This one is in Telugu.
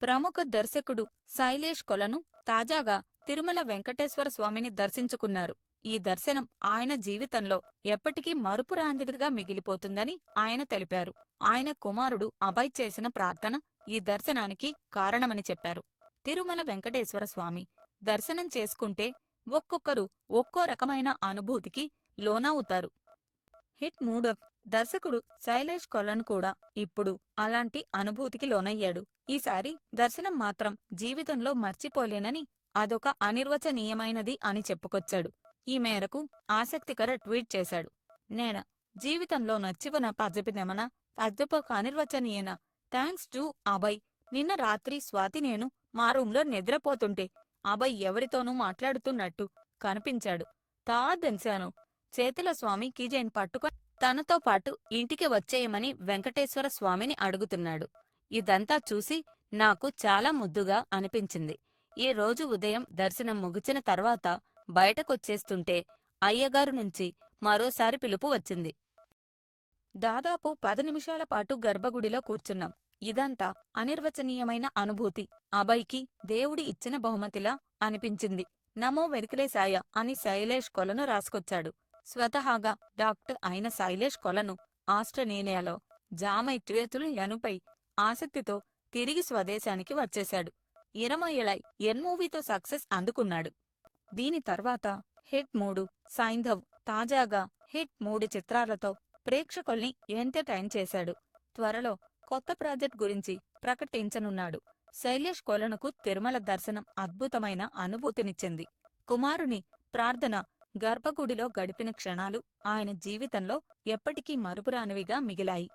ప్రముఖ దర్శకుడు శైలేష్ కొలను తాజాగా తిరుమల వెంకటేశ్వర స్వామిని దర్శించుకున్నారు. ఈ దర్శనం ఆయన జీవితంలో ఎప్పటికీ మరుపురానిదిగా మిగిలిపోతుందని ఆయన తెలిపారు. ఆయన కుమారుడు అభయ్ చేసిన ప్రార్థన ఈ దర్శనానికి కారణమని చెప్పారు. తిరుమల వెంకటేశ్వర స్వామి దర్శనం చేసుకుంటే ఒక్కొక్కరు ఒక్కో రకమైన అనుభూతికి లోనవుతారు. హిట్ మూడో దర్శకుడు శైలేష్ కొలను కూడా ఇప్పుడు అలాంటి అనుభూతికి లోనయ్యాడు. ఈసారి దర్శనం మాత్రం జీవితంలో మర్చిపోలేనని, అదొక అనిర్వచనీయమైనది అని చెప్పుకొచ్చాడు. ఈ మేరకు ఆసక్తికర ట్వీట్ చేశాడు. నేన జీవితంలో నచ్చివన పజపినెమన పజప అనిర్వచనీయన థ్యాంక్స్ టు అభయ్. నిన్న రాత్రి స్వాతి నేను మా రూంలో నిద్రపోతుంటే అభయ్ ఎవరితోనూ మాట్లాడుతున్నట్టు కనిపించాడు. తాదెన్శాను చేతుల స్వామి కీజైన్ పట్టుకొని తనతో పాటు ఇంటికి వచ్చేయమని వెంకటేశ్వర స్వామిని అడుగుతున్నాడు. ఇదంతా చూసి నాకు చాలా ముద్దుగా అనిపించింది. ఈ రోజు ఉదయం దర్శనం ముగిచిన తర్వాత బయటకొచ్చేస్తుంటే అయ్యగారు నుంచి మరోసారి పిలుపు వచ్చింది. దాదాపు 10 నిమిషాల పాటు గర్భగుడిలో కూర్చున్నాం. ఇదంతా అనిర్వచనీయమైన అనుభూతి. అభయ్కి దేవుడి ఇచ్చిన బహుమతిలా అనిపించింది. నమో వెంకటేశాయ అని శైలేష్ కొలను రాసుకొచ్చాడు. స్వతహాగా డాక్టర్ అయిన శైలేష్ కొలను ఆస్ట్రేలియాలో జామైత్యుతులు యనుపై ఆసక్తితో తిరిగి స్వదేశానికి వచ్చేశాడు. 20 ఏళ్ల మూవీతో సక్సెస్ అందుకున్నాడు. దీని తర్వాత హిట్ 3 సైంధవ్ తాజాగా హిట్ 3 చిత్రాలతో ప్రేక్షకుల్ని ఎంటర్టైన్ చేశాడు. త్వరలో కొత్త ప్రాజెక్ట్ గురించి ప్రకటించనున్నాడు. శైలేష్ కొలనుకు తిరుమల దర్శనం అద్భుతమైన అనుభూతినిచ్చింది. కుమారుని ప్రార్థన, గర్భగుడిలో గడిపిన క్షణాలు ఆయన జీవితంలో ఎప్పటికీ మరుపురానివిగా మిగిలాయి.